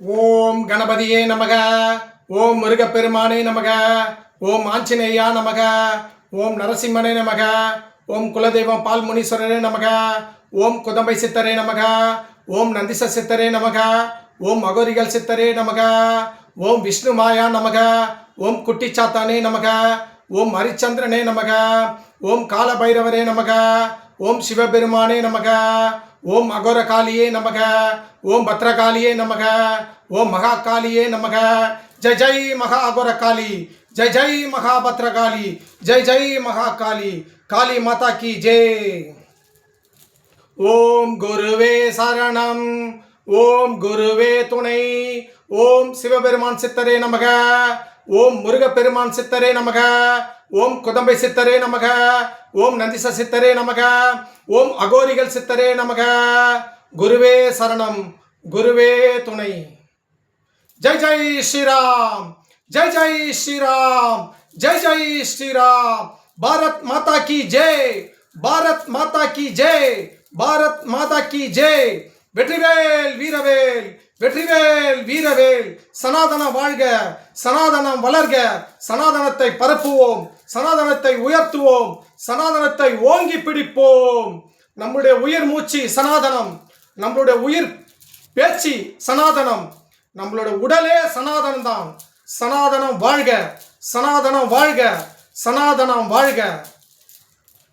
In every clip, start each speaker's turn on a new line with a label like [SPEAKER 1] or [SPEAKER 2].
[SPEAKER 1] ஓம் கணபதியே நமக. ஓம் முருகப்பெருமானே நமக. ஓம் ஆஞ்சநேயா நமக. ஓம் நரசிம்மனே நமக. ஓம் குலதெய்வம் பால்முனீஸ்வரரே நமக. ஓம் குதம்பை சித்தரே நமக. ஓம் நந்திச சித்தரே நமக. ஓம் அகோரிகள் சித்தரே நமக. ஓம் விஷ்ணு மாயா நமக. ஓம் குட்டிச்சாத்தானே நமக. ஓம் ஹரிச்சந்திரனே நமக. ஓம் காலபைரவரே நமக. ஓம் சிவபெருமானே நமக. ஓம் அகோரகாளியே நமக. ஓம் பத்ரகாளியே நமக. ஓம் மகாகாளியே நமக. ஜெய் ஜெய் மகா அகோரகாளி, ஜெய் ஜெய் மகா பத்ரகாளி, ஜெய் ஜெய் மகாகாளி. காளி மாதா கி ஜெய். ஓம் குருவே சரணம். ஓம் குருவே துணை. ஓம் சிவபெருமான் சித்தரே நமக. ஓம் முருகப்பெருமான் சித்தரே நமக. ஓம் குதம்பை சித்தரே நமக. ஓம் நந்திச சித்தரே நமக. ஓம் அகோரிகள் சித்தரே நமக. குருவே சரணம், குருவே துணை. ஜெய் ஜெய் ஸ்ரீராம், ஜெய் ஜெய் ஸ்ரீராம், ஜெய் ஜெய் ஸ்ரீராம். பாரத் மாதா கி ஜெய், பாரத் மாதா கி ஜெய், பாரத் மாதா கி ஜெய். வெற்றிவேல் வீரவேல், வெற்றிவேல் வீரவேல். சனாதனம் வாழ்க, சனாதனம் வளர்க. சனாதனத்தை பரப்புவோம், சனாதனத்தை உயர்த்துவோம், சனாதனத்தை ஓங்கி பிடிப்போம். நம்முடைய உயிர் மூச்சு சனாதனம், நம்மளுடைய உயிர் பேச்சு சனாதனம், நம்மளோட உடலே சனாதனம் தான். சனாதனம் வாழ்க, சனாதனம் வாழ்க, சனாதனம் வாழ்க.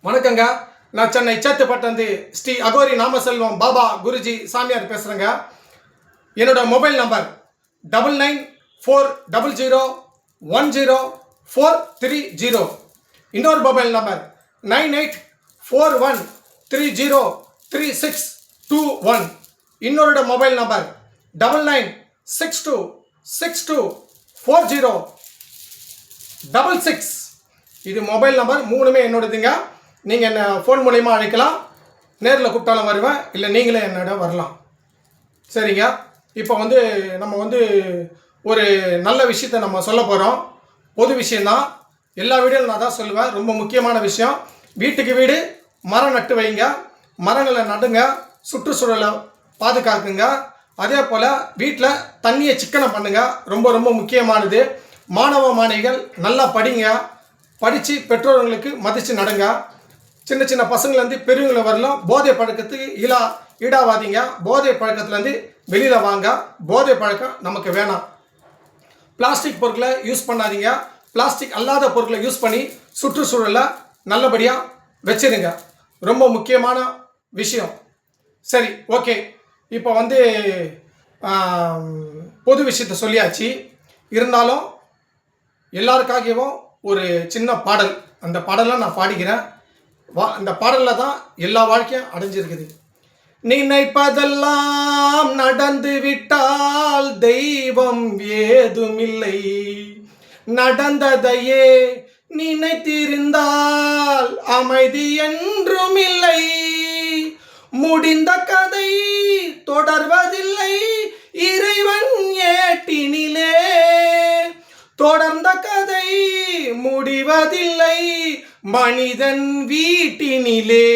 [SPEAKER 1] வணக்கங்க. நான் சென்னை சேத்துப்பட்டந்து ஸ்ரீ அகோரி நாமசெல்வம் பாபா குருஜி சாமியார் பேசுகிறேங்க. என்னோட மொபைல் நம்பர் 9940010430. இன்னொரு மொபைல் நம்பர் 9841303621. இன்னொரு மொபைல் நம்பர் 9962624066. இது மொபைல் நம்பர் மூணுமே என்னோடதுங்க. நீங்கள் என்ன ஃபோன் மூலயமா அழைக்கலாம், நேரில் கூப்பிட்டாலும் வருவேன், இல்லை நீங்களே என்னோட வரலாம். சரிங்க. இப்போ நம்ம ஒரு நல்ல விஷயத்தை நம்ம சொல்ல போகிறோம். பொது விஷயந்தான், எல்லா வீடியோவில் நான் தான் சொல்லுவேன். ரொம்ப முக்கியமான விஷயம். வீட்டுக்கு வீடு மரம் நட்டு வைங்க, மரங்களை நடுங்க, சுற்றுச்சூழலை பாதுகாக்குங்க. அதே போல் வீட்டில் தண்ணியை சிக்கனம் பண்ணுங்க, ரொம்ப ரொம்ப முக்கியமானது. மாணவ மாணவிகள் நல்லா படிங்க, படித்து பெற்றோர்களுக்கு மதித்து நடங்க. சின்ன சின்ன பசங்கள்லேருந்து பெரியவங்களை வரலாம் போதை பழக்கத்துக்கு ஈடாவாதீங்க. போதை பழக்கத்துலேருந்து வெளியில் வாங்க. போதை பழக்கம் நமக்கு வேணாம். பிளாஸ்டிக் பொருட்களை யூஸ் பண்ணாதீங்க. பிளாஸ்டிக் அல்லாத பொருட்களை யூஸ் பண்ணி சுற்றுச்சூழலை நல்லபடியாக வச்சிருங்க. ரொம்ப முக்கியமான விஷயம். சரி, ஓகே. இப்போ பொது விஷயத்தை சொல்லியாச்சு. இருந்தாலும் எல்லாருக்காகவும் ஒரு சின்ன பாடல், அந்த பாடலை நான் பாடிக்கிறேன். அந்த பாடலில் தான் எல்லா வாழ்க்கையும் அடைஞ்சிருக்குது. நினைப்பதெல்லாம் நடந்து விட்டால் தெய்வம் ஏதுமில்லை, நடந்ததையே நினைத்திருந்தால் அமைதி என்றும் இல்லை. முடிந்த கதை தொடர்வதில்லை இறைவன் ஏட்டினிலே, தொடர்ந்த கதை முடிவதில்லை மனிதன் வீட்டினிலே.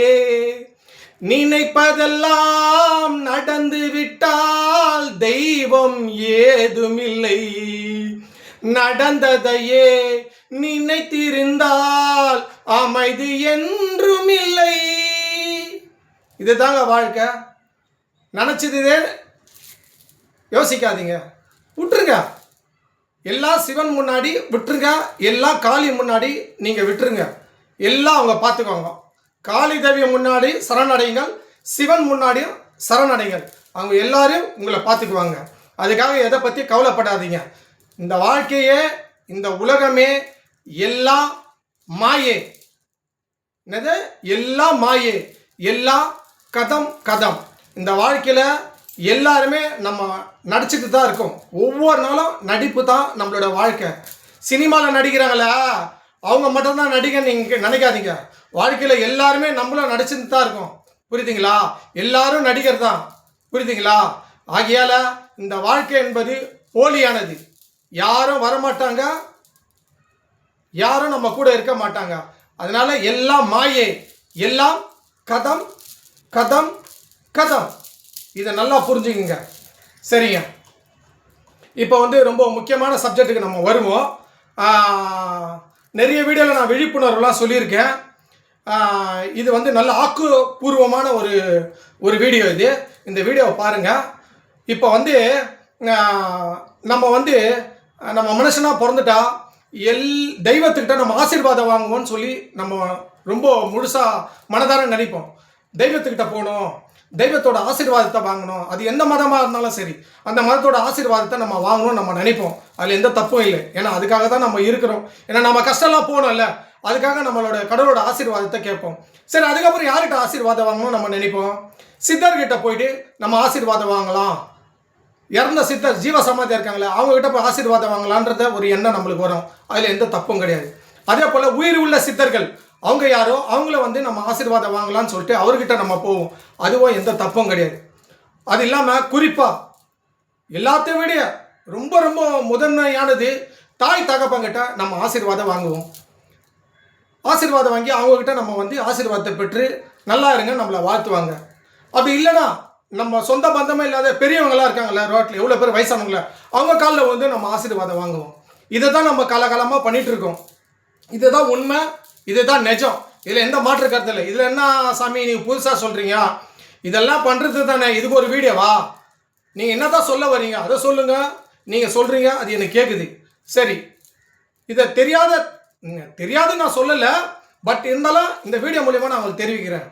[SPEAKER 1] நினைப்பதெல்லாம் நடந்து விட்டால் தெய்வம் ஏதுமில்லை, நடந்ததையே நினைத்திருந்தால் அமைதி என்றும் இல்லை. இதுதாங்க வாழ்க்கை. நினச்சதே யோசிக்காதீங்க, விட்டுருங்க. எல்லாம் சிவன் முன்னாடி விட்டுருங்க, எல்லாம் காளி முன்னாடி நீங்கள் விட்டுருங்க. எல்லாம் அவங்க பார்த்துக்கோங்க. காளி தேவியை முன்னாடி சரணடைங்கள், சிவன் முன்னாடியும் சரணடைங்கள். அவங்க எல்லாரும் உங்களை பார்த்துக்குவாங்க. அதுக்காக எதை பற்றி கவலைப்படாதீங்க. இந்த வாழ்க்கையே, இந்த உலகமே எல்லாம் மாயே. என்னது? எல்லாம் மாயே, எல்லாம் கதம் கதம். இந்த வாழ்க்கையில் எல்லாருமே நம்ம நடிச்சுட்டு தான் இருக்கோம். ஒவ்வொரு நாளும் நடிப்பு தான் நம்மளோட வாழ்க்கை. சினிமாவில் நடிக்கிறாங்களா, அவங்க மட்டும்தான் நடிகை நீங்கள் நினைக்காதீங்க. வாழ்க்கையில் எல்லாருமே நம்மளும் நடிச்சுட்டு தான் இருக்கோம். புரியுதுங்களா? எல்லாரும் நடிகர் தான். புரியுதுங்களா? ஆகையால் இந்த வாழ்க்கை என்பது போலியானது. யாரும் வரமாட்டாங்க, யாரும் நம்ம கூட இருக்க மாட்டாங்க. அதனால எல்லாம் மாயே, எல்லாம் கதம் கதம் கதம். இதை நல்லா புரிஞ்சுக்குங்க. சரிங்க. இப்போ வந்து ரொம்ப முக்கியமான சப்ஜெக்ட்டுக்கு நம்ம வருவோம். நிறைய வீடியோவில் நான் விழிப்புணர்வுலாம் சொல்லியிருக்கேன். இது வந்து நல்ல ஆக்கப்பூர்வமான ஒரு வீடியோ இது. இந்த வீடியோவை பாருங்கள். இப்போ வந்து நம்ம வந்து நம்ம மனுஷனாக பிறந்துட்டா தெய்வத்துக்கிட்ட நம்ம ஆசீர்வாதம் வாங்குவோம்னு சொல்லி நம்ம ரொம்ப முழுசாக மனதார நினைப்போம். தெய்வத்துக்கிட்ட போகணும், தெய்வத்தோட ஆசீர்வாதத்தை வாங்கணும். அது எந்த மதமாக இருந்தாலும் சரி, அந்த மதத்தோட ஆசீர்வாதத்தை நம்ம வாங்கணும்னு நம்ம நினைப்போம். அதில் எந்த தப்பும் இல்லை. ஏன்னா அதுக்காக தான் நம்ம இருக்கிறோம். ஏன்னா நம்ம கஷ்டம்லாம் போகணும்ல, அதுக்காக நம்மளோட கடவுளோட ஆசீர்வாதத்தை கேட்போம். சரி, அதுக்கப்புறம் யார்கிட்ட ஆசீர்வாதம் வாங்கணும்னு நம்ம நினைப்போம்? சித்தர்கிட்ட போயிட்டு நம்ம ஆசீர்வாதம் வாங்கலாம். இறந்த சித்தர் ஜீவ சமாதியாக இருக்காங்களே, அவங்ககிட்ட போய் ஆசீர்வாதம் வாங்கலான்றத ஒரு எண்ணம் நம்மளுக்கு வரும். அதில் எந்த தப்பும் கிடையாது. அதே போல் உயிர் உள்ள சித்தர்கள் அவங்க யாரோ அவங்கள வந்து நம்ம ஆசீர்வாதம் வாங்கலாம்னு சொல்லிட்டு அவர்கிட்ட நம்ம போவோம். அதுவும் எந்த தப்பும் கிடையாது. அது இல்லாமல் குறிப்பாக எல்லாத்தையும் விட ரொம்ப ரொம்ப முதன்மையானது தாய் தகப்பங்கிட்ட நம்ம ஆசீர்வாதம் வாங்குவோம். ஆசீர்வாதம் வாங்கி அவங்கக்கிட்ட நம்ம வந்து ஆசீர்வாதத்தை பெற்று நல்லா இருங்க நம்மளை வாழ்த்துவாங்க. அப்படி இல்லைன்னா நம்ம சொந்த பந்தமே இல்லாத பெரியவங்களாம் இருக்காங்கல்ல ரோட்டில், எவ்வளோ பேர் வயசானவங்கள, அவங்க காலில் வந்து நம்ம ஆசீர்வாதம் வாங்குவோம். இதை தான் நம்ம காலகாலமாக பண்ணிகிட்டு இருக்கோம். இதுதான் உண்மை, இதுதான் நிஜம். இதில் எந்த மாற்று கருத்து இல்லை. இதில் என்ன சாமி நீங்கள் புதுசாக சொல்கிறீங்க, இதெல்லாம் பண்ணுறது தானே, இதுக்கு ஒரு வீடியோவா, நீங்கள் என்ன தான் சொல்ல வரீங்க அதை சொல்லுங்கள். நீங்கள் சொல்கிறீங்க, அது எனக்கு கேட்குது. சரி, இதை தெரியாது நான் சொல்லலை, பட் இருந்தாலும் இந்த வீடியோ மூலிமா நான் உங்களுக்கு தெரிவிக்கிறேன்.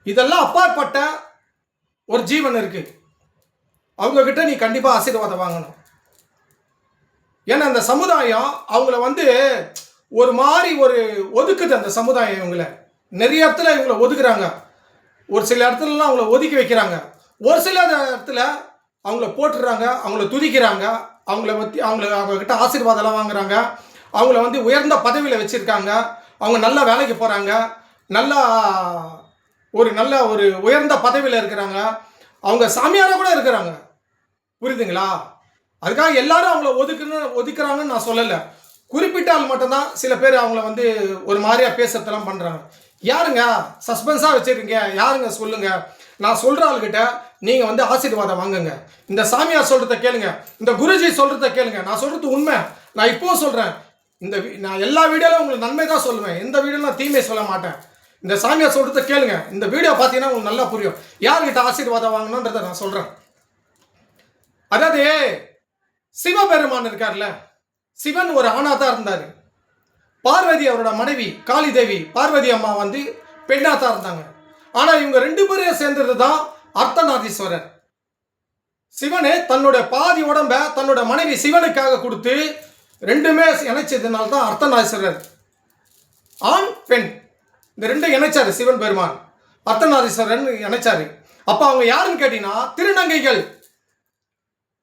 [SPEAKER 1] இதெல்லாம் அப்பாற்பட்ட ஒரு ஜீவன் இருக்குது, அவங்கக்கிட்ட நீ கண்டிப்பாக ஆசீர்வாதம் வாங்கணும். ஏன்னா அந்த சமுதாயம் அவங்கள வந்து ஒரு மாதிரி ஒதுக்குது. அந்த சமுதாயம் இவங்களை நிறைய இடத்துல இவங்களை ஒதுக்குறாங்க. ஒரு சில இடத்துலலாம் அவங்கள ஒதுக்கி வைக்கிறாங்க. ஒரு சில இடத்துல அவங்கள போட்டுடுறாங்க, அவங்கள துதிக்கிறாங்க, அவங்கக்கிட்ட ஆசீர்வாதம்லாம் வாங்குறாங்க. அவங்கள வந்து உயர்ந்த பதவியில் வச்சுருக்காங்க. அவங்க நல்ல வேலைக்கு போகிறாங்க, நல்ல ஒரு உயர்ந்த பதவியில் இருக்கிறாங்க. அவங்க சாமியாராக கூட இருக்கிறாங்க. புரியுதுங்களா? அதுக்காக எல்லாரும் அவங்கள ஒதுக்குறாங்கன்னு நான் சொல்லலை. குறிப்பிட்ட ஆள் மட்டும்தான் சில பேர் அவங்கள வந்து ஒரு மாதிரியா பேசுறதெல்லாம் பண்ணுறாங்க. யாருங்க சஸ்பென்ஸாக வச்சுருக்கீங்க? யாருங்க சொல்லுங்க. நான் சொல்கிற ஆள்கிட்ட நீங்கள் வந்து ஆசீர்வாதம் வாங்குங்க. இந்த சாமியார் சொல்கிறத கேளுங்க, இந்த குருஜி சொல்கிறத கேளுங்க. நான் சொல்கிறது உண்மை. நான் இப்போவும் சொல்கிறேன். நான் எல்லா வீடியோவிலும் உங்களுக்கு நன்மை தான் சொல்லுவேன். எந்த வீடியோவில் நான் தீமை சொல்ல மாட்டேன். இந்த சாமியார் சொல்கிறத கேளுங்க. இந்த வீடியோ பார்த்தீங்கன்னா உங்களுக்கு நல்லா புரியும் யார்கிட்ட ஆசீர்வாதம் வாங்கணுன்றதை நான் சொல்கிறேன். அதாவது சிவபெருமான் இருக்கார்ல, சிவன் ஒரு ஆணா தான் இருந்தார். பார்வதி அவரோட மனைவி காளி தேவி, பார்வதி அம்மா வந்து பெண்ணா தான் இருந்தாங்க. ஆனால் இவங்க 2 பேரும் சேர்ந்தது தான் அர்த்தநாதீஸ்வரர். சிவனே தன்னோட பாதி உடம்ப தன்னோட மனைவி சிவனுக்காக கொடுத்து 2மே இணைச்சதுனால தான் அர்த்தநாதீஸ்வரர். ஆண் பெண் இந்த 2 இணைச்சாரு சிவன் பெருமான், அர்த்தநாதீஸ்வரன் இணைச்சாரு. அப்போ அவங்க யாருன்னு கேட்டீங்கன்னா திருநங்கைகள்.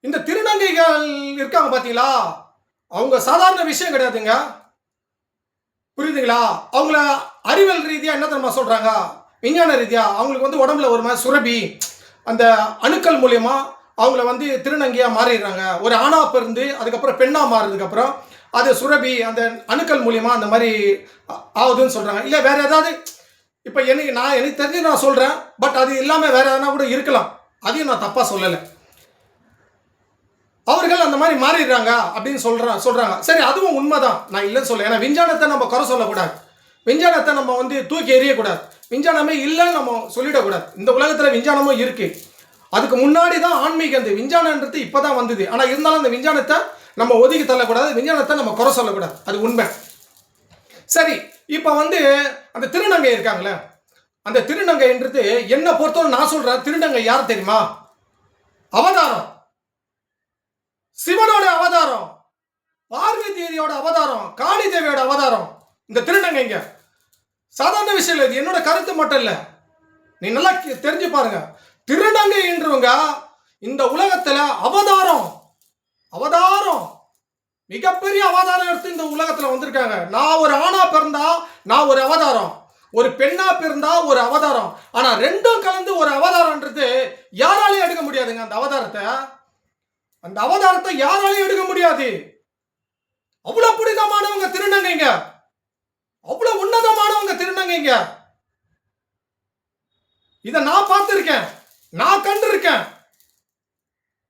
[SPEAKER 1] இந்த திருநங்கைகள் இருக்காங்க பார்த்தீங்களா, அவங்க சாதாரண விஷயம் கிடையாதுங்க. புரியுதுங்களா? அவங்கள அறிவியல் ரீதியாக என்ன தெரியுமா சொல்கிறாங்க, விஞ்ஞான ரீதியாக அவங்களுக்கு வந்து உடம்புல ஒரு மாதிரி சுரபி, அந்த அணுக்கள் மூலயமா அவங்கள வந்து திருநங்கையாக மாறிடுறாங்க. ஒரு ஆணா பிறந்து அதுக்கப்புறம் பெண்ணாக மாறுறதுக்கப்புறம் அது சுரபி அந்த அணுக்கள் மூலயமா அந்த மாதிரி ஆகுதுன்னு சொல்கிறாங்க. இல்லை வேற ஏதாவது, இப்போ எனக்கு தெரிஞ்சு நான் சொல்கிறேன். பட் அது இல்லாமல் வேற எதனா கூட இருக்கலாம், அதையும் நான் தப்பாக சொல்லலை. அவர்கள் அந்த மாதிரி மாறிடுறாங்க அப்படின்னு சொல்கிறாங்க. சரி, அதுவும் உண்மைதான், நான் இல்லைன்னு சொல்ல. ஏன்னா விஞ்ஞானத்தை நம்ம குறை சொல்லக்கூடாது, விஞ்ஞானத்தை நம்ம வந்து தூக்கி எறியக்கூடாது, விஞ்ஞானமே இல்லைன்னு நம்ம சொல்லிடக்கூடாது. இந்த உலகத்தில் விஞ்ஞானமும் இருக்குது. அதுக்கு முன்னாடி தான் ஆன்மீகம். இந்த விஞ்ஞானன்றது இப்போ தான் வந்தது. ஆனால் இருந்தாலும் அந்த விஞ்ஞானத்தை நம்ம ஒதுக்கி தள்ளக்கூடாது, விஞ்ஞானத்தை நம்ம குறை சொல்லக்கூடாது, அது உண்மை. சரி, இப்போ வந்து அந்த திருநங்கை இருக்காங்களே, அந்த திருநங்கைன்றது என்னை பொறுத்தவரை நான் சொல்கிறேன், திருநங்கை யார் தெரியுமா? அவதாரம், சிவனோட அவதாரம், பார்வதி தேவியோட அவதாரம், காளி தேவியோட அவதாரம். இந்த திருநங்கைங்க சாதாரண விஷயம் இல்லை. இது என்னோட கருத்து மட்டும் இல்லை, நீ நல்லா தெரிஞ்சு பாருங்க. திருநங்கைன்றவங்க இந்த உலகத்துல அவதாரம் மிகப்பெரிய அவதாரம் எடுத்து இந்த உலகத்துல வந்திருக்காங்க. நான் ஒரு ஆணா பிறந்தா நான் ஒரு அவதாரம், ஒரு பெண்ணா பிறந்தா ஒரு அவதாரம். ஆனா 2ம் கலந்து ஒரு அவதாரம்ன்றது யாராலையும் எடுக்க முடியாதுங்க. அந்த அவதாரத்தை யாராலையும் எடுக்க முடியாது. அவ்வளவு புனிதமானவங்க திருநங்கைங்க, அவ்வளவு உன்னதமானவங்க திருநங்கைங்க. இதை நான் பார்த்திருக்கேன், நான் கண்டிருக்கேன்,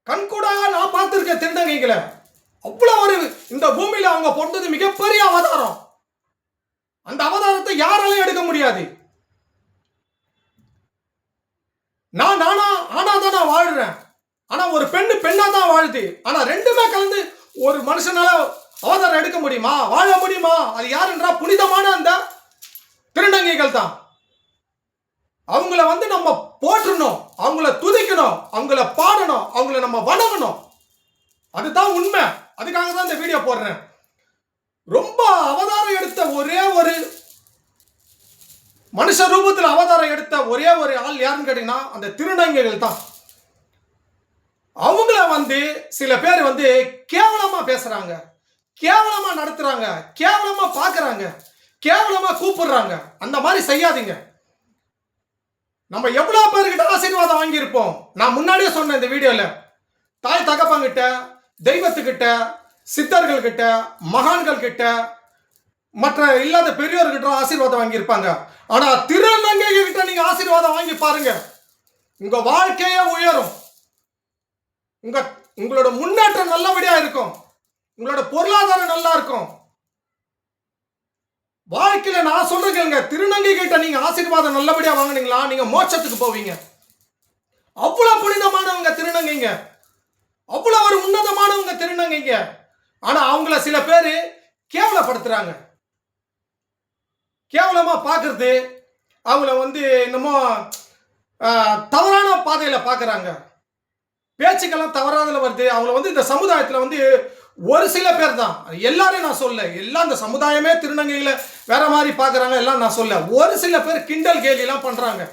[SPEAKER 1] கண்கூடா நான் பார்த்திருக்கேன் திருநங்கை திருநங்கைகளை. அவ்வளவு ஒரு இந்த பூமியில அவங்க பொறுத்தது மிகப்பெரிய அவதாரம். அந்த அவதாரத்தை யாராலையும் எடுக்க முடியாது. நான் ஆனாதான் நான் வாழ்றேன். ஆனா ஒரு பெண்ணு பெண்ணா தான் வாழுது. ஆனா ரெண்டுமே கலந்து ஒரு மனுஷனால அவதாரம் எடுக்க முடியுமா, வாழ முடியுமா? அது யார் என்றா புனிதமான அந்த திருநங்கைகள் தான். அவங்கள நம்ம போற்றணும், அவங்கள துதிக்கணும், அவங்கள பாடணும், அவங்கள நம்ம வணங்கணும். அதுதான் உண்மை. அதுக்காக தான் இந்த வீடியோ போடுறேன். ரொம்ப அவதாரம் எடுத்த ஒரே ஒரு மனுஷ ரூபத்தில் அவதாரம் எடுத்த ஒரே ஒரு ஆள் யாருன்னு கேட்டீங்கன்னா அந்த திருநங்கைகள் தான். அவங்கள சில பேர் கேவலமா பேசுறாங்க, கேவலமா நடத்துறாங்க, கேவலமா பாக்குறாங்க, கேவலமா கூப்பிடுறாங்க. அந்த மாதிரி செய்யாதீங்க. நம்ம எவ்வளவு பேர்கிட்ட ஆசீர்வாதம் வாங்கியிருப்போம். நான் முன்னாடியே சொன்னேன் இந்த வீடியோல, தாய் தகப்பங்கிட்ட, தெய்வத்துக்கிட்ட, சித்தர்கள் கிட்ட, மகான்கள் கிட்ட, மற்ற இல்லாத பெரியோர்கிட்ட ஆசீர்வாதம் வாங்கியிருப்பாங்க. ஆனா திருநங்கை கிட்ட நீங்க ஆசீர்வாதம் வாங்கி பாருங்க, உங்க வாழ்க்கையே உயரும். உங்களோட முன்னேற்றம் நல்லபடியா இருக்கும். உங்களோட பொருளாதாரம் நல்லா இருக்கும். வாழ்க்கையில நான் சொல்றேங்க, திருநங்கை கிட்ட நீங்க ஆசீர்வாதம் நல்லபடியா வாங்கினீங்களா, நீங்க மோட்சத்துக்கு போவீங்க. அவ்வளவு புனிதமானவங்க திருநங்கைங்க, அவ்வளவு ஒரு உன்னதமானவங்க திருநங்கைங்க. ஆனா அவங்கள சில பேரு கேவலப்படுத்துறாங்க, கேவலமா பாக்குறது, அவங்கள என்னமோ தவறான பாதையில பாக்குறாங்க, பேச்சுக்கெல்லாம் தவறாதல வருது. அவங்கள இந்த சமுதாயத்துல ஒரு சில பேர் தான், எல்லாரும் நான் சொல்ல, எல்லாம் இந்த சமுதாயமே திருநங்கைகளை வேற மாதிரி பாக்குறாங்க எல்லாம் நான் சொல்ல. ஒரு சில பேர் கிண்டல் கேலி எல்லாம் பண்றாங்க.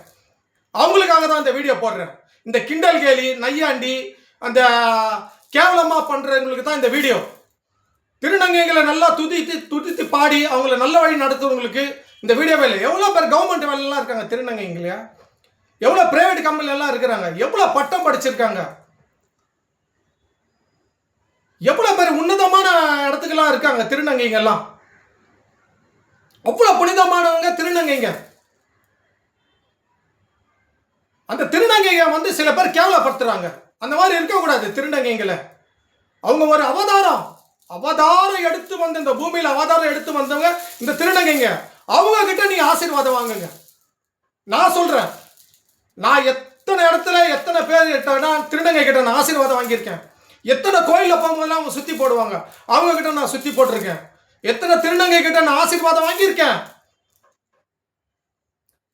[SPEAKER 1] அவங்களுக்காக தான் இந்த வீடியோ போடுறேன். இந்த கிண்டல் கேலி, நையாண்டி, அந்த கேவலமா பண்றவங்களுக்கு தான் இந்த வீடியோ. திருநங்கைகளை நல்லா துதித்து பாடி அவங்கள நல்ல வழி நடத்துறவங்களுக்கு இந்த வீடியோவே இல்லை. எவ்வளவு பேர் கவர்மெண்ட் வேலையெல்லாம் இருக்காங்க திருநங்கைங்களா, எவ்வளவு பிரைவேட் கம்பெனி எல்லாம் இருக்கிறாங்க, எவ்வளவு பட்டம் படிச்சிருக்காங்க, எவ்வளவு பேர் உன்னதமான இடத்துக்கெல்லாம் இருக்காங்க திருநங்கைகள்லாம். அவ்வளவு புனிதமானவங்க திருநங்கைங்க. அந்த திருநங்கைங்க சில பேர் கேவலப்படுத்துறாங்க. அந்த மாதிரி இருக்கக்கூடாது திருநங்கைகளை. அவங்க ஒரு அவதாரம் எடுத்து இந்த பூமியில அவதாரம் எடுத்து வந்தவங்க இந்த திருநங்கைங்க. அவங்க கிட்ட நீ ஆசீர்வாதம் வாங்குங்க. நான் சொல்றேன், நான் எத்தனை இடத்துல எத்தனை பேர் திருநங்கை கிட்ட நான் ஆசீர்வாதம் வாங்கியிருக்கேன். எத்தனை கோயில போகும்போதெல்லாம் அவங்க சுத்தி போடுவாங்க, அவங்க கிட்ட நான் சுத்தி போட்டிருக்கேன். எத்தனை திருநங்கை கிட்ட நான் ஆசீர்வாதம் வாங்கியிருக்கேன்.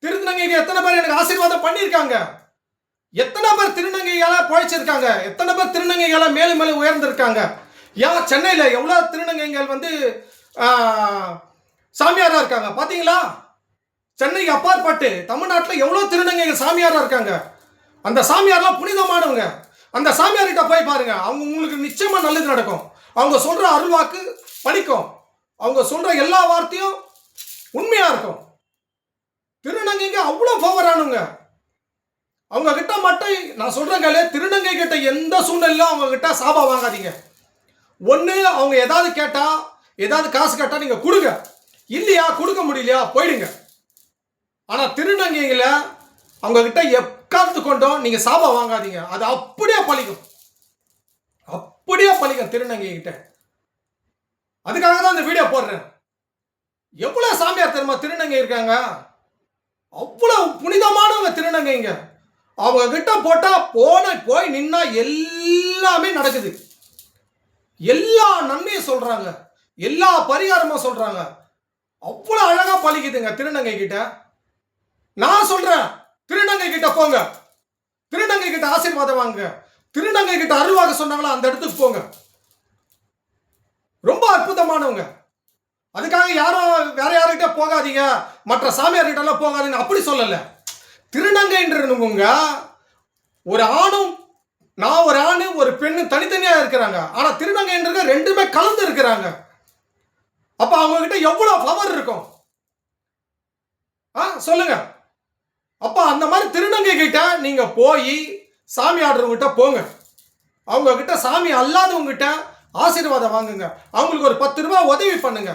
[SPEAKER 1] திருநங்கைக்கு எத்தனை பேர் எனக்கு ஆசீர்வாதம் பண்ணியிருக்காங்க. எத்தனை பேர் திருநங்கையால பழைச்சிருக்காங்க, எத்தனை பேர் திருநங்கையால மேலும் மேலும் உயர்ந்திருக்காங்க. ஏன் சென்னையில எவ்வளவு திருநங்கைகள் சாமியாரா இருக்காங்க பாத்தீங்களா? சென்னைக்கு அப்பாற்பட்டு தமிழ்நாட்டில் எவ்வளவு திருநங்கைகள் சாமியாரா இருக்காங்க. அந்த சாமியார்லாம் புனிதமானவங்க. அந்த சாமியார்கிட்ட போய் பாருங்க, அவங்க உங்களுக்கு நிச்சயமா நல்லது நடக்கும். அவங்க சொல்ற அருள்வாக்கு பலிக்கும். அவங்க சொல்ற எல்லா வார்த்தையும் உண்மையா இருக்கும். திருநங்கைங்க அவ்வளவு பவரானுங்க. அவங்க கிட்ட மட்டும் நான் சொல்றேங்க, திருநங்கை கிட்ட எந்த சூழ்நிலையிலும் அவங்க கிட்ட சாபா வாங்காதீங்க. ஒண்ணு அவங்க ஏதாவது கேட்டா, ஏதாவது காசு கேட்டா நீங்க கொடுங்க, இல்லையா கொடுக்க முடியலையா போயிடுங்க. ஆனா திருநங்கைகளை அவங்க கிட்ட எக்காத்து கொண்டோம் நீங்க சாபா வாங்காதீங்க. அது அப்படியே பழிக்கும், அப்படியே பழிக்கும் திருநங்கை கிட்ட. அதுக்காக தான் இந்த வீடியோ போடுறேன். எவ்வளவு சாமியார் தெரியுமா திருநங்கை இருக்காங்க, அவ்வளவு புனிதமானவங்க திருநங்கைங்க. அவங்க கிட்ட போட்டா போய் நின்னா எல்லாமே நடக்குது. எல்லா நன்மையும் சொல்றாங்க, எல்லா பரிகாரமும் சொல்றாங்க. அவ்வளவு அழகா பழிக்குதுங்க திருநங்கை கிட்ட. நான் சொல்றேன், திருநங்கை கிட்ட போங்க, திருநங்கை கிட்ட ஆசீர்வாதம் வாங்க, திருநங்கை கிட்ட அருள்வாக சொன்னாங்களா அந்த இடத்துக்கு போங்க. ரொம்ப அற்புதமானவங்க. அதுக்காக யாரும் வேற யார்கிட்ட போகாதீங்க, மற்ற சாமியார் கிட்ட எல்லாம் போகாதீங்க அப்படி சொல்லல. திருநங்கைன்றவங்க ஒரு ஆணும், நான் ஒரு ஆணு ஒரு பெண்ணு தனித்தனியா இருக்கிறாங்க. ஆனா திருநங்கைன்றது ரெண்டுமே கலந்து இருக்கிறாங்க. அப்ப அவங்க கிட்ட எவ்வளவு ஃப்ளவர் இருக்கும் சொல்லுங்க. அப்ப அந்த மாதிரி திருநங்கை கிட்ட நீங்க போய் சாமி ஆடுறவங்கிட்ட போங்க. அவங்க கிட்ட சாமி அல்லாதவங்க கிட்ட ஆசீர்வாதம் வாங்குங்க. அவங்களுக்கு ஒரு 10 ரூபாய் உதவி பண்ணுங்க.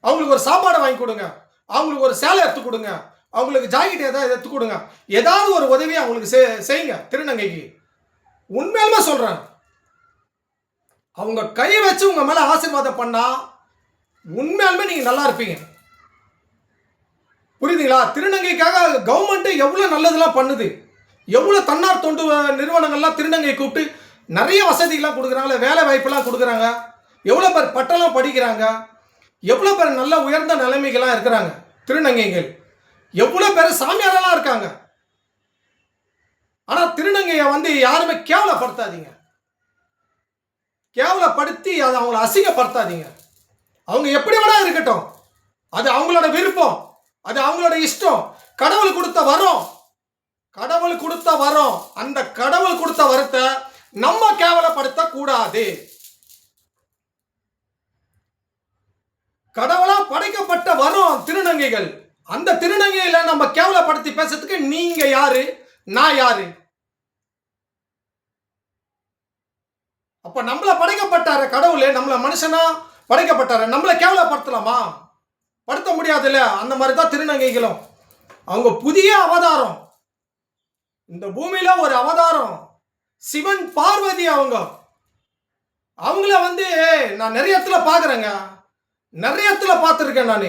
[SPEAKER 1] அவங்களுக்கு ஒரு சாப்பாடை வாங்கி கொடுங்க, அவங்களுக்கு ஒரு சேலை எடுத்து கொடுங்க, அவங்களுக்கு ஜாக்கெட் ஏதாவது எடுத்து கொடுங்க. ஏதாவது ஒரு உதவி அவங்களுக்கு செய்யுங்க திருநங்கைக்கு. உண்மையிலுமே சொல்றேன். அவங்க கை வச்சு உங்க மேல ஆசீர்வாதம் பண்ணா உண்மையாலுமே நீங்க நல்லா இருப்பீங்க. புரியுதுங்களா? திருநங்கைக்காக கவர்மெண்ட் எவ்வளவு நல்லதெல்லாம் பண்ணுது. எவ்வளவு தன்னார் தொண்டு நிறுவனங்கள்லாம் திருநங்கை கூப்பிட்டு நிறைய வசதிகள்லாம் கொடுக்குறாங்க, வேலை வாய்ப்பெல்லாம் கொடுக்குறாங்க. எவ்வளோ பேர் பட்டம்லாம் படிக்கிறாங்க, எவ்வளோ பேர் நல்ல உயர்ந்த நிலைமைகள்லாம் இருக்கிறாங்க திருநங்கைகள். எவ்வளோ பேர் சாமியாரெல்லாம் இருக்காங்க. ஆனால் திருநங்கையை வந்து யாருமே கேவலப்படுத்தாதீங்க. கேவலப்படுத்தி அதை அவங்கள அசிங்கப்படுத்தாதீங்க. அவங்க எப்படி வேணா இருக்கட்டும், அது அவங்களோட விருப்பம், அது அவங்களோட இஷ்டம். கடவுள் கொடுத்த வரம், கடவுள் கொடுத்த வரம், அந்த கடவுள் கொடுத்த வரத்தை நம்ம கேவலப்படுத்த கூடாது. கடவுளா படைக்கப்பட்ட வரம் திருநங்கைகள். அந்த திருநங்கையில நம்ம கேவலப்படுத்தி பேசுறதுக்கு நீங்க யாரு, நான் யாரு? அப்ப நம்மள படைக்கப்பட்டார கடவுளே, நம்மள மனுஷனா படைக்கப்பட்டார, நம்மள கேவலப்படுத்தலாமா? படுத்த முடியாதுல்ல. அந்த மாதிரி தான் திருநங்கைகளும். அவங்க புதிய அவதாரம், இந்த பூமியில ஒரு அவதாரம். சிவன் பார்வதி அவங்கள வந்து நான் நிறைய இடத்துல பாக்குறேங்க, நிறைய இடத்துல பார்த்துருக்கேன். நான்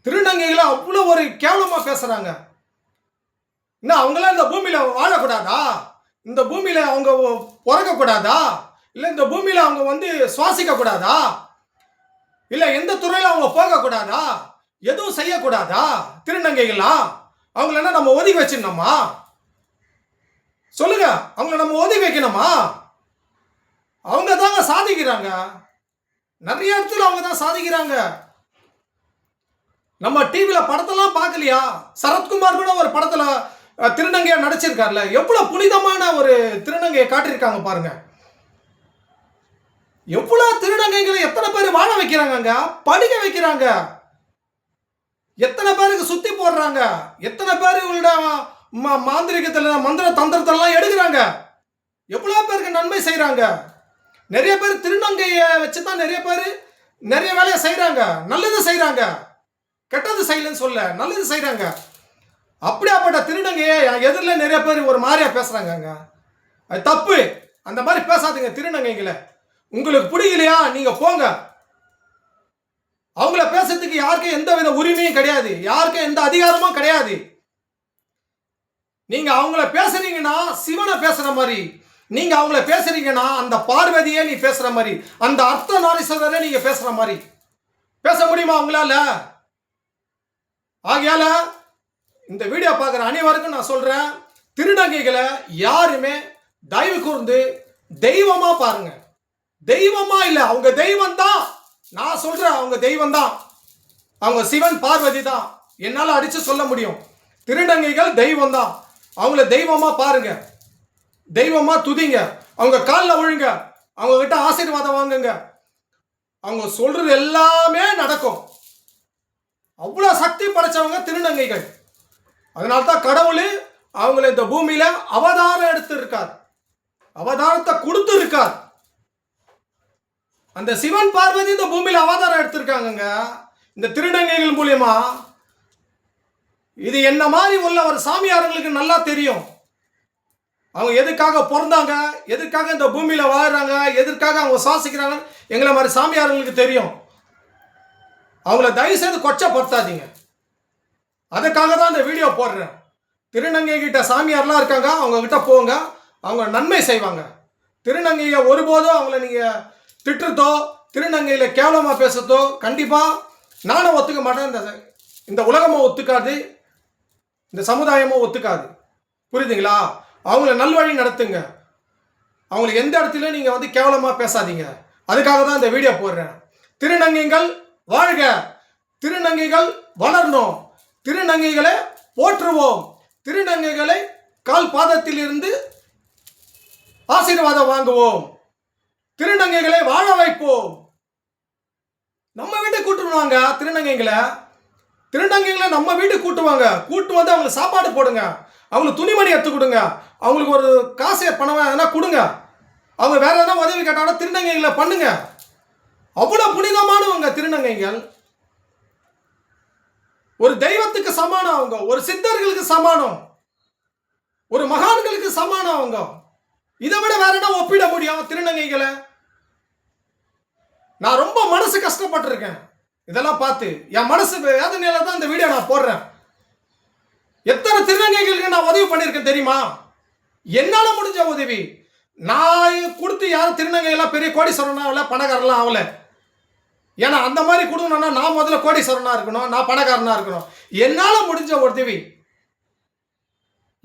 [SPEAKER 1] திருநங்கைகளை அவ்வளோ ஒரு கேவலமா பேசுறாங்க. இன்னும் அவங்களாம் இந்த பூமியில வாழக்கூடாதா? இந்த பூமியில அவங்க பிறக்க கூடாதா? இல்ல இந்த பூமியில அவங்க வந்து சுவாசிக்க கூடாதா? இல்ல எந்த துறையில அவங்க போக கூடாதா? எதுவும் செய்யக்கூடாதா? திருநங்கைகள்லாம் அவங்கள என்ன நம்ம ஒதுக்கி வச்சிடணுமா? சொல்லுங்க, அவங்கள நம்ம ஒதுக்கி வைக்கணுமா? அவங்க தாங்க சாதிக்கிறாங்க. நிறைய இடத்துல அவங்க தான் சாதிக்கிறாங்க. நம்ம டிவில படத்தெல்லாம் பார்க்கலையா? சரத்குமார் கூட ஒரு படத்துல திருநங்கையா நடிச்சிருக்காருல. எவ்வளவு புனிதமான ஒரு திருநங்கையை காட்டியிருக்காங்க பாருங்க. எவ்வளவு திருநங்கைகளை எத்தனை பேர் வாழ வைக்கிறாங்க, படிக்க வைக்கிறாங்க, எத்தனை பேருக்கு சுத்தி போடுறாங்க, எத்தனை பேர் இவங்களோட மாந்திரிகத்துல மந்திர தந்திரத்தெல்லாம் எடுக்கிறாங்க, எவ்வளவு பேருக்கு நன்மை செய்யறாங்க. நிறைய பேர் திருநங்கையை வச்சுதான் நிறைய பேர் நிறைய வேலையை செய்யறாங்க. நல்லது செய்யறாங்க, கெட்டது செய்யலன்னு சொல்ல, நல்லது செய்யறாங்க. அப்படியாப்பட்ட திருநங்கையை எதிரில் நிறைய பேர் ஒரு மாதிரியா பேசுறாங்க. அது தப்பு. அந்த மாதிரி பேசாதீங்க திருநங்கைகளை. உங்களுக்கு பிடிக்கலையா நீங்க போங்க. அவங்கள பேசுறதுக்கு யாருக்கும் எந்த வித உரிமையும் கிடையாது, யாருக்கும் எந்த அதிகாரமும் கிடையாது. நீங்க அவங்கள பேசுறீங்கன்னா சிவனை பேசுற மாதிரி, நீங்க அவங்கள பேசுறீங்கன்னா அந்த பார்வதியே நீ பேசுற மாதிரி, அந்த அர்த்த நாரீஸ்வரரை நீங்க பேசுற மாதிரி பேச முடியுமா உங்களால? ஆகையால இந்த வீடியோ பார்க்குற அனைவருக்கும் நான் சொல்றேன், திருநங்கைகளை யாருமே தயவு கூர்ந்து தெய்வமா பாருங்க. தெய்வமா இல்ல, அவங்க தெய்வம் தான். நான் சொல்றேன், அவங்க தெய்வம் தான். அவங்க சிவன் பார்வதி தான். என்னால அடிச்சு சொல்ல முடியும். திருநங்கைகள் தெய்வம் தான். அவங்கள தெய்வமா பாருங்க, தெய்வமா துதிங்க, அவங்க காலில் விழுங்க, அவங்க கிட்ட ஆசீர்வாதம் வாங்குங்க. அவங்க சொல்றது எல்லாமே நடக்கும். அவ்வளவு சக்தி படைச்சவங்க திருநங்கைகள். அதனால தான் கடவுள் அவங்கள இந்த பூமியில அவதாரம் எடுத்து இருக்கார், அவதாரத்தை கொடுத்து இருக்கார். அந்த சிவன் பார்வதி இந்த பூமியில அவதாரம் எடுத்திருக்காங்க இந்த திருநங்கைகள் மூலியமா. இது என்ன மாதிரி உள்ள ஒரு சாமியாரங்களுக்கு நல்லா தெரியும். அவங்க எதுக்காக பிறந்தாங்க, எதுக்காக இந்த பூமியில வாழ்றாங்க, எதற்காக அவங்க சுவாசிக்கிறாங்க, எங்களை மாதிரி சாமியாரங்களுக்கு தெரியும். அவங்கள தயவு செய்து கொச்சப்படுத்தாதீங்க. அதுக்காக தான் இந்த வீடியோ போடுறேன். திருநங்கை கிட்ட சாமியார்லாம் இருக்காங்க, அவங்க கிட்ட போங்க, அவங்க நன்மை செய்வாங்க. திருநங்கையை ஒருபோதும் அவங்கள நீங்க திட்டுறதோ திருநங்கையில கேவலமா பேசுறதோ கண்டிப்பா நானும் ஒத்துக்க மாட்டேன். இந்த உலகமும் ஒத்துக்காது, இந்த சமுதாயமும் ஒத்துக்காது. புரியுதுங்களா? அவங்கள நல்வழி நடத்துங்க. அவங்களுக்கு எந்த இடத்துல நீங்க வந்து கேவலமா பேசாதீங்க. அதுக்காக தான் இந்த வீடியோ போடுறேன். திருநங்கைகள் வாழ்க, திருநங்கைகள் வளரணும், திருநங்கைகளை போற்றுவோம், திருநங்கைகளை கால் பாதத்தில் இருந்து ஆசீர்வாதம் வாங்குவோம், திருநங்கைகளை வாழ வைப்போம். நம்ம வீட்டுக்கு கூட்டுவாங்க திருநங்கைகளை. திருநங்கைகளை நம்ம வீட்டுக்கு கூட்டுவாங்க. கூட்டு வந்து அவங்களுக்கு சாப்பாடு போடுங்க, அவங்களுக்கு துணிமணி எடுத்து கொடுங்க, அவங்களுக்கு ஒரு காசு பணம் எதனா கொடுங்க. அவங்க வேற எதனா உதவி கேட்டாலும் திருநங்கைகளை பண்ணுங்க. அவ்வளவு புனிதமானவங்க திருநங்கைகள். ஒரு தெய்வத்துக்கு சமானம் அவங்க, ஒரு சித்தர்களுக்கு சமானம், ஒரு மகான்களுக்கு சமானம் அவங்க. இதை விட வேற என்ன ஒப்பிட முடியும் திருநங்கைகளை? நான் ரொம்ப மனசு கஷ்டப்பட்டிருக்கேன். இதெல்லாம் பார்த்து என் மனசு வேதனையில தான் இந்த வீடியோ நான் போடுறேன். எத்தனை திருநங்கைகளுக்கு நான் உதவி பண்ணியிருக்கேன் தெரியுமா? என்னால முடிஞ்ச உதவி. நான் கொடுத்து யாரும் திருநங்கைலாம் பெரிய கோடீஸ்வரனா ஆகல, பணக்காரலாம் ஆகல. ஏன்னா அந்த மாதிரி கொடுக்கணும்னா நான் முதல்ல கோடீஸ்வரனா இருக்கணும், நான் பணக்காரனா இருக்கணும். என்னால முடிஞ்ச உதவி,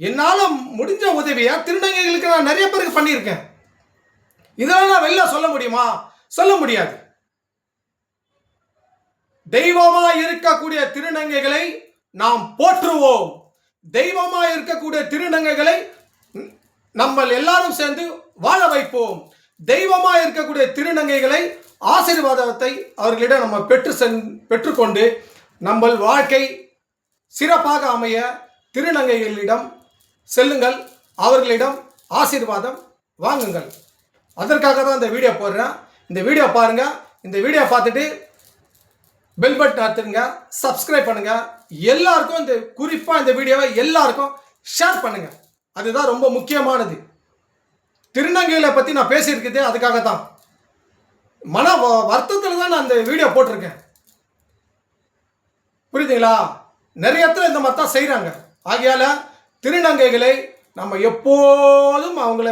[SPEAKER 1] என்னால முடிஞ்ச உதவியை திருநங்கைகளுக்கு நான் நிறைய பேருக்கு பண்ணியிருக்கேன். இதெல்லாம் நான் வெளில சொல்ல முடியுமா? சொல்ல முடியாது. தெய்வமா இருக்கக்கூடிய திருநங்கைகளை நாம் போற்றுவோம். தெய்வமா இருக்கக்கூடிய திருநங்கைகளை நம்ம எல்லாரும் சேர்ந்து வாழ வைப்போம். தெய்வமா இருக்கக்கூடிய திருநங்கைகளை ஆசீர்வாதத்தை அவர்களிடம் நம்ம பெற்றுக்கொண்டு நம்ம வாழ்க்கை சிறப்பாக அமைய திருநங்கைகளிடம் செல்லுங்கள், அவர்களிடம் ஆசீர்வாதம் வாங்குங்கள். அதற்காக தான் இந்த வீடியோ போடுறேன். இந்த வீடியோ பாருங்க. இந்த வீடியோ பார்த்துட்டு பெல் பட்டன் அழுத்துங்க, சப்ஸ்கிரைப் பண்ணுங்க. எல்லாருக்கும் இந்த குறிப்பாக இந்த வீடியோவை எல்லாருக்கும் ஷேர் பண்ணுங்க. அதுதான் ரொம்ப முக்கியமானது. திருநங்கைகளை பற்றி நான் பேசியிருக்கிறதே அதுக்காக தான். மன வருத்தத்தில் தான் நான் இந்த வீடியோ போட்டிருக்கேன். புரியுதுங்களா? நிறைய இடத்துல இந்த மாதிரி தான் செய்கிறாங்க. ஆகையால் திருநங்கைகளை நம்ம எப்போதும் அவங்கள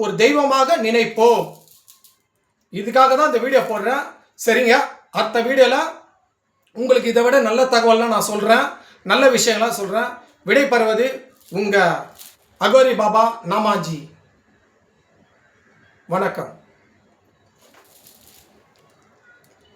[SPEAKER 1] ஒரு தெய்வமாக நினைப்போம். இதுக்காக தான் இந்த வீடியோ போடுறேன். சரிங்க, அடுத்த வீடியோவில் உங்களுக்கு இதை விட நல்ல தகவல்லாம் நான் சொல்கிறேன், நல்ல விஷயங்கள்லாம் சொல்கிறேன். விடைபெறுவது உங்கள் அகோரி பாபா நாமாஜி. வணக்கம்.